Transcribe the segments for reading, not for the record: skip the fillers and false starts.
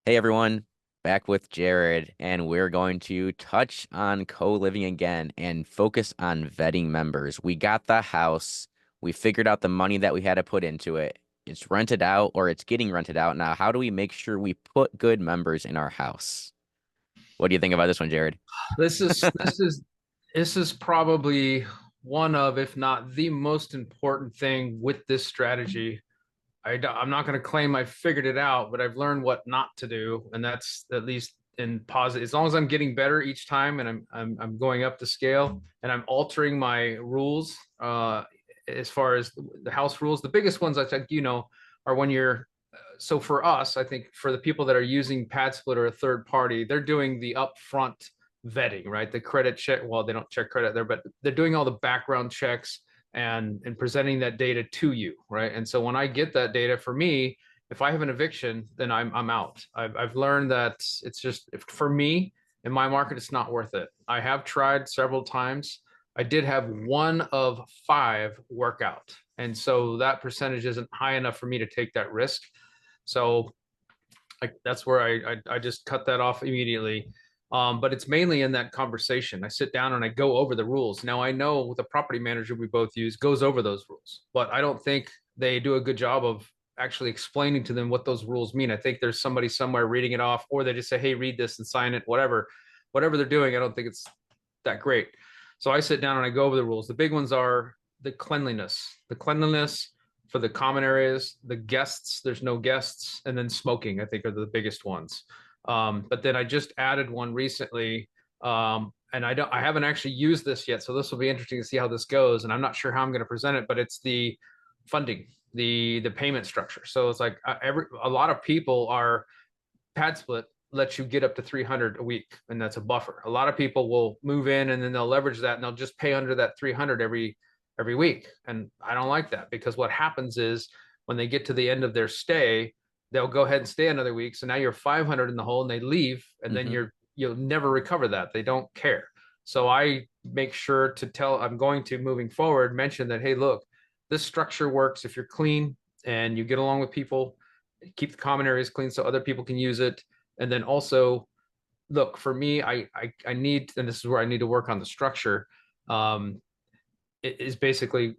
Hey everyone, back with Jared, and we're going to touch on co-living again and focus on vetting members. We got the house, we figured out the money that we had to put into it. It's rented out or it's getting rented out. Now, how do we make sure we put good members in our house? What do you think about this one, Jared? This is this is this is probably one of, if not the most important thing with this strategy. I'm not going to claim I figured it out, but I've learned what not to do, and that's at least in positive. As long as I'm getting better each time, and I'm going up the scale, and I'm altering my rules. As far as the house rules, the biggest ones I think are when you're. So for us, I think for the people that are using PadSplit or a third party, they're doing the upfront vetting, right? The credit check. Well, they don't check credit there, but they're doing all the background checks and presenting that data to you, right? And so when I get that data, for me, if I have an eviction, then I'm out. I've learned that it's just for me in my market, it's not worth it. I have tried several times. I did have one of five work out, and so that percentage isn't high enough for me to take that risk. So that's where I just cut that off immediately. But it's mainly in that conversation. I sit down and I go over the rules. Now I know the property manager we both use goes over those rules, but I don't think they do a good job of actually explaining to them what those rules mean. I think there's somebody somewhere reading it off, or they just say, "Hey, read this and sign it." Whatever they're doing, I don't think it's that great. So I sit down and I go over the rules. The big ones are the cleanliness for the common areas, the guests, there's no guests, and then smoking, I think are the biggest ones. But then I just added one recently, and I haven't actually used this yet, so this will be interesting to see how this goes. And I'm not sure how I'm going to present it, but it's the funding, the payment structure. So it's like a lot of people are PadSplit lets you get up to 300 a week, and that's a buffer. A lot of people will move in and then they'll leverage that and they'll just pay under that 300 every week. And I don't like that, because what happens is when they get to the end of their stay, they'll go ahead and stay another week. So now you're 500 in the hole and they leave, and then Hmm. you'll never recover that. They don't care. So I make sure to tell, I'm going to, moving forward, mention that, hey, look, this structure works if you're clean and you get along with people, keep the common areas clean so other people can use it. And then also, look, for me, I need, and this is where I need to work on the structure. It is basically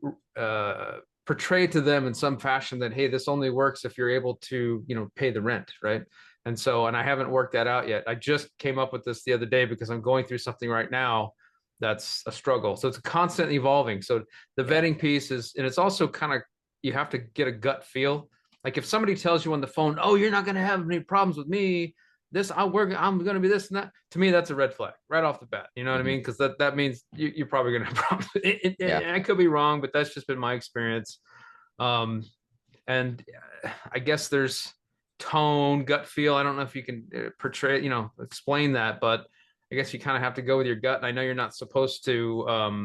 portray to them in some fashion that, hey, this only works if you're able to, pay the rent, right? And so, and I haven't worked that out yet. I just came up with this the other day because I'm going through something right now that's a struggle. So it's constant evolving. So the Yeah. vetting piece is, and it's also kind of, you have to get a gut feel. Like if somebody tells you on the phone, "Oh, you're not going to have any problems with me. I'm going to be this and that." To me, that's a red flag right off the bat. You know what I Hmm. mean? Because that means you're probably going to have problems. Yeah. I could be wrong, but that's just been my experience. Um, and I guess there's tone, gut feel. I don't know if you can portray, explain that, but I guess you kind of have to go with your gut. And I know you're not supposed to, I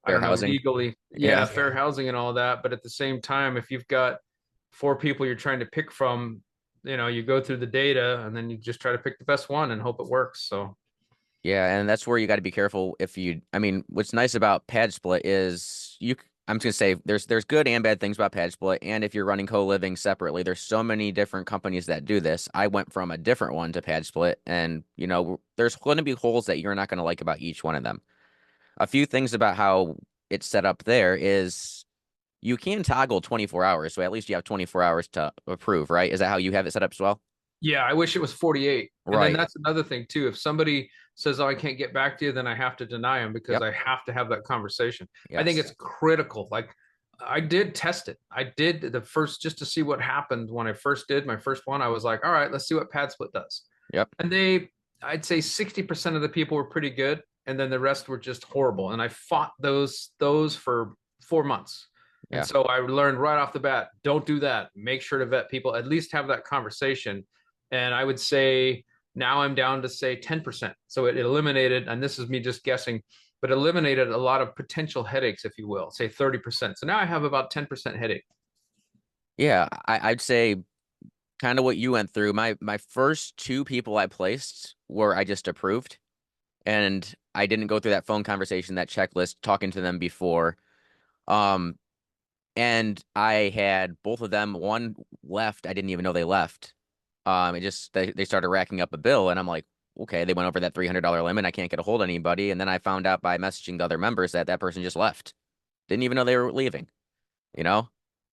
Fair don't know, housing. legally, Yeah. yeah, fair housing and all that. But at the same time, if you've got four people you're trying to pick from, you go through the data and then you just try to pick the best one and hope it works. So Yeah, and that's where you got to be careful if you, I mean, what's nice about pad split is I'm just gonna say there's good and bad things about pad split, and if you're running co-living separately, there's so many different companies that do this. I went from a different one to pad split, and there's going to be holes that you're not going to like about each one of them. A few things about how it's set up there is you can toggle 24 hours, so at least you have 24 hours to approve, right? Is that how you have it set up as well? yeah, I wish it was 48. And then Right. that's another thing too. If somebody says, "Oh, I can't get back to you," then I have to deny them because Yep. I have to have that conversation. I think Yes. it's critical. Like I did test it. I did the first just to see what happened when I first did my first one. I was like, "All right, let's see what pad split does." Yep. And I'd say 60% of the people were pretty good, and then the rest were just horrible. And I fought those for 4 months. And Yeah. so I learned right off the bat, don't do that. Make sure to vet people, at least have that conversation. And I would say now I'm down to say 10%. So it eliminated, and this is me just guessing, but eliminated a lot of potential headaches, if you will, say 30%. So now I have about 10% headache. Yeah, I'd say kind of what you went through. My first two people I placed were I just approved, and I didn't go through that phone conversation, that checklist, talking to them before. Um, and I had both of them. One left. I didn't even know they left. It just they started racking up a bill, and I'm like, okay, they went over that $300 limit. I can't get a hold of anybody, and then I found out by messaging the other members that that person just left. Didn't even know they were leaving. You know.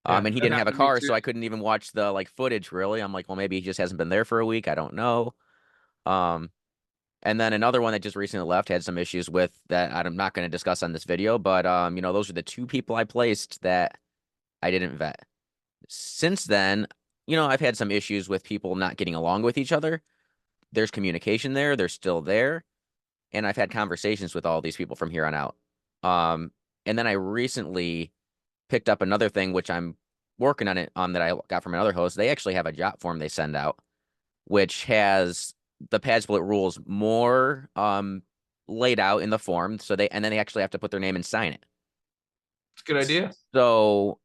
Yeah, And he that didn't have a happened to me car, too. so I couldn't even watch the like footage really. I'm like, well, maybe he just hasn't been there for a week. I don't know. Um, and then another one that just recently left had some issues with that I'm not going to discuss on this video, but those are the two people I placed that I didn't vet. Since then, I've had some issues with people not getting along with each other. There's communication there, they're still there, and I've had conversations with all these people from here on out. Um, and then I recently picked up another thing which I'm working on it on that I got from another host. They actually have a job form they send out, which has the pad split rules more laid out in the form. So and then they actually have to put their name and sign it. It's a good idea. So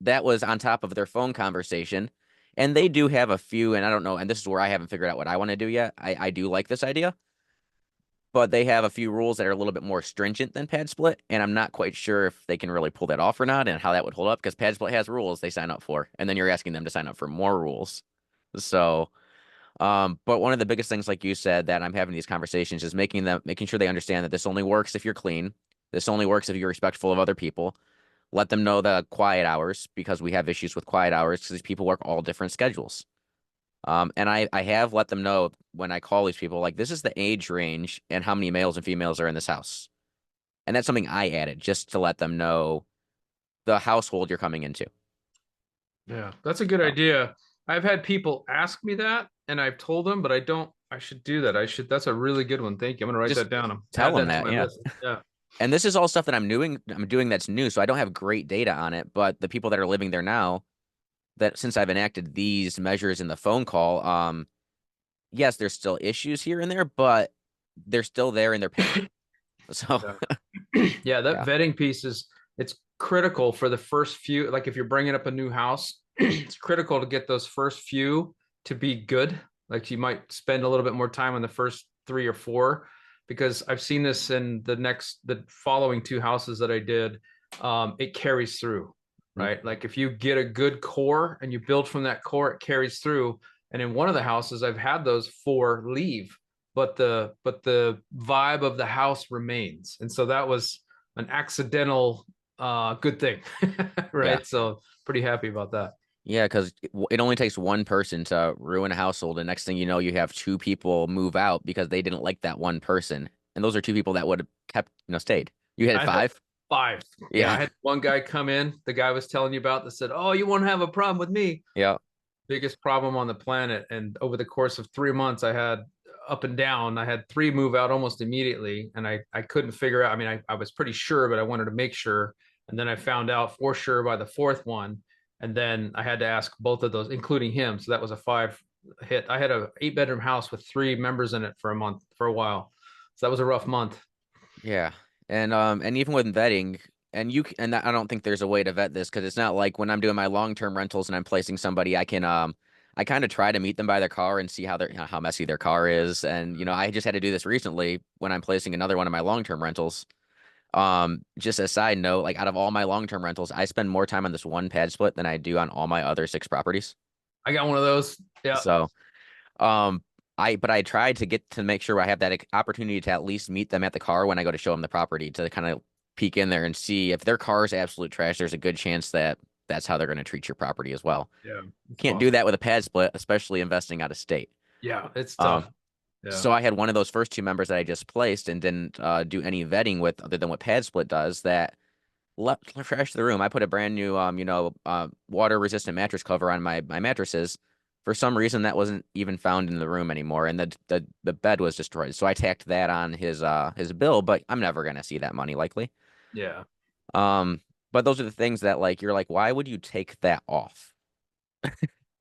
that was on top of their phone conversation. And they do have a few, and I don't know, and this is where I haven't figured out what I want to do yet. I do like this idea, but they have a few rules that are a little bit more stringent than pad split, and I'm not quite sure if they can really pull that off or not and how that would hold up because pad split has rules they sign up for, and then you're asking them to sign up for more rules. So but one of the biggest things, like you said, that I'm having these conversations is making sure they understand that this only works if you're clean. This only works if you're respectful of other people. Let them know the quiet hours because we have issues with quiet hours because these people work all different schedules. And I have let them know when I call these people, like, this is the age range and how many males and females are in this house. And that's something I added just to let them know the household you're coming into. Yeah, that's a good So idea. I've had people ask me that, and I've told them, but I don't. I should do that. I should. That's a really good one. Thank you. I'm gonna write just that down. tell Add them that to that, my yeah. list. Yeah. And this is all stuff that I'm doing that's new, so I don't have great data on it, but the people that are living there now, that since I've enacted these measures in the phone call, yes, there's still issues here and there, but they're still there and they're paying. So Yeah. Yeah, that yeah. vetting piece is it's critical for the first few. Like if you're bringing up a new house, it's critical to get those first few to be good. Like you might spend a little bit more time on the first three or four, because I've seen this in the following two houses that I did. It carries through, Mm. right? Like if you get a good core and you build from that core, it carries through. And in one of the houses, I've had those four leave, but the vibe of the house remains, and so that was an accidental good thing. Yeah. Right, so pretty happy about that. Yeah, because it only takes one person to ruin a household, and next thing you know, you have two people move out because they didn't like that one person, and those are two people that would have kept, stayed. You had I had five? five. Yeah, I Yeah. had one guy come in, the guy I was telling you about, that said, oh, you won't have a problem with me. Yeah. Biggest problem on the planet. And over the course of 3 months, I had up and down. I had three move out almost immediately. And I couldn't figure out. I mean, I was pretty sure, but I wanted to make sure. And then I found out for sure by the fourth one. And then I had to ask both of those, including him. So that was a five hit. I had a 8 bedroom house with three members in it for a month, for a while. So that was a rough month. Yeah. And even with vetting, and I don't think there's a way to vet this because it's not like when I'm doing my long-term rentals and I'm placing somebody, I kind of try to meet them by their car and see how messy their car is. And I just had to do this recently when I'm placing another one of my long-term rentals. Just a side note, like out of all my long-term rentals, I spend more time on this one pad split than I do on all my other six properties. I got one of those. Yeah. So, um, but I tried to get to make sure I have that opportunity to at least meet them at the car when I go to show them the property to kind of peek in there and see if their car is absolute trash. There's a good chance that that's how they're going to treat your property as well. Yeah. It's Can't do possible. that with a pad split, especially investing out of state. Yeah. It's Um, tough. Yeah. so I had one of those first two members that I just placed and didn't do any vetting with other than what pad split does that left trash the room. I put a brand new water resistant mattress cover on my mattresses. For some reason that wasn't even found in the room anymore and the bed was destroyed. So I tacked that on his bill, but I'm never gonna see that money likely. Yeah. Um but those are the things that like you're like, why would you take that off?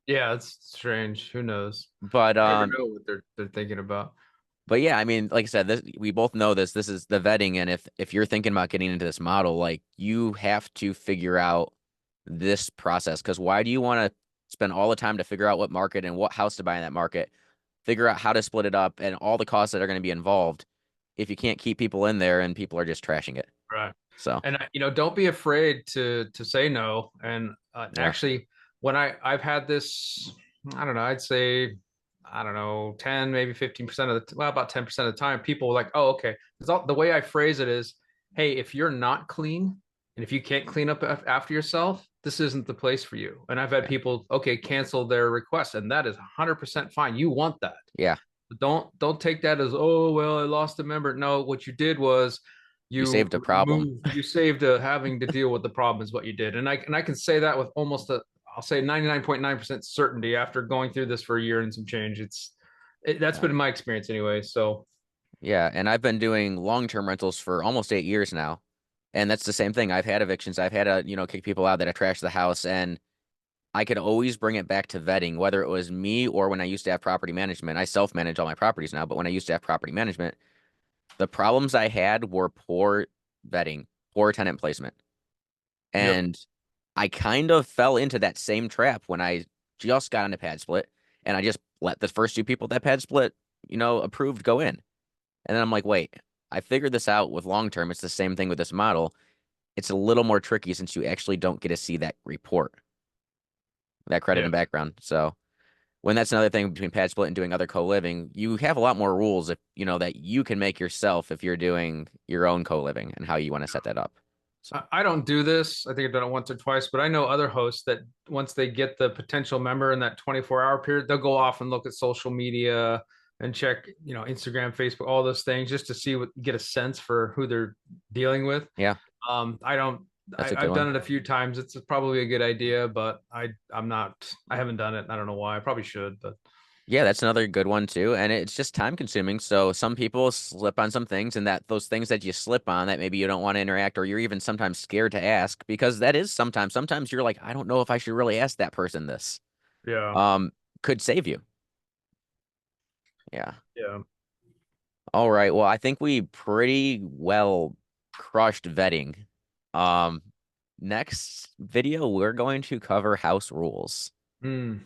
Yeah. It's strange. Who knows? But You never know what they're thinking about. yeah, I mean, like I said, we both know this. This is the vetting, and if you're thinking about getting into this model, like you have to figure out this process. Because why do you want to spend all the time to figure out what market and what house to buy in that market, figure out how to split it up, and all the costs that are going to be involved if you can't keep people in there and people are just trashing it? Right. So And don't be afraid to say no. And yeah, actually, when I've had this, I don't know, I'd say I don't know, 10, maybe 15% of the, well, about 10% of the time, people are like, oh, okay. The way I phrase it is, hey, if you're not clean and if you can't clean up after yourself, this isn't the place for you. And I've had Yeah. people, okay, cancel their request, and that is 100% fine. You want that. Yeah. But don't take that as, oh, well, I lost a member. No, what you did was You saved a problem. you saved having to deal with the problem is what you did. And I can say that with almost a, I'll say 99.9% certainty after going through this for a year and some change. That's Yeah. been my experience anyway. So Yeah. And I've been doing long-term rentals for almost 8 years now. And that's the same thing. I've had evictions. I've had to, kick people out that have trashed the house. And I could always bring it back to vetting, whether it was me or when I used to have property management. I self-manage all my properties now, but when I used to have property management, the problems I had were poor vetting, poor tenant placement. yep. And I kind of fell into that same trap when I just got into pad split and I just let the first two people that pad split, approved go in. And then I'm like, wait, I figured this out with long term. It's the same thing with this model. It's a little more tricky since you actually don't get to see that report, that credit Yeah. and background. So when that's another thing between pad split and doing other co-living, you have a lot more rules if that you can make yourself if you're doing your own co-living and how you want to set that up. So I don't do this. I think I've done it once or twice, but I know other hosts that once they get the potential member in that 24-hour period, they'll go off and look at social media and check, Instagram, Facebook, all those things just to see get a sense for who they're dealing with. yeah, I don't, that's a good I've one. done it a few times. It's probably a good idea, but I'm not, I haven't done it. I don't know why. I probably should, but Yeah, that's another good one too. And it's just time consuming. So some people slip on some things and that those things that you slip on that maybe you don't want to interact or you're even sometimes scared to ask because that is sometimes you're like, I don't know if I should really ask that person this. yeah, Um, could save you. Yeah. yeah. All right. Well, I think we pretty well crushed vetting. Um, next video, we're going to cover house rules. Hmm.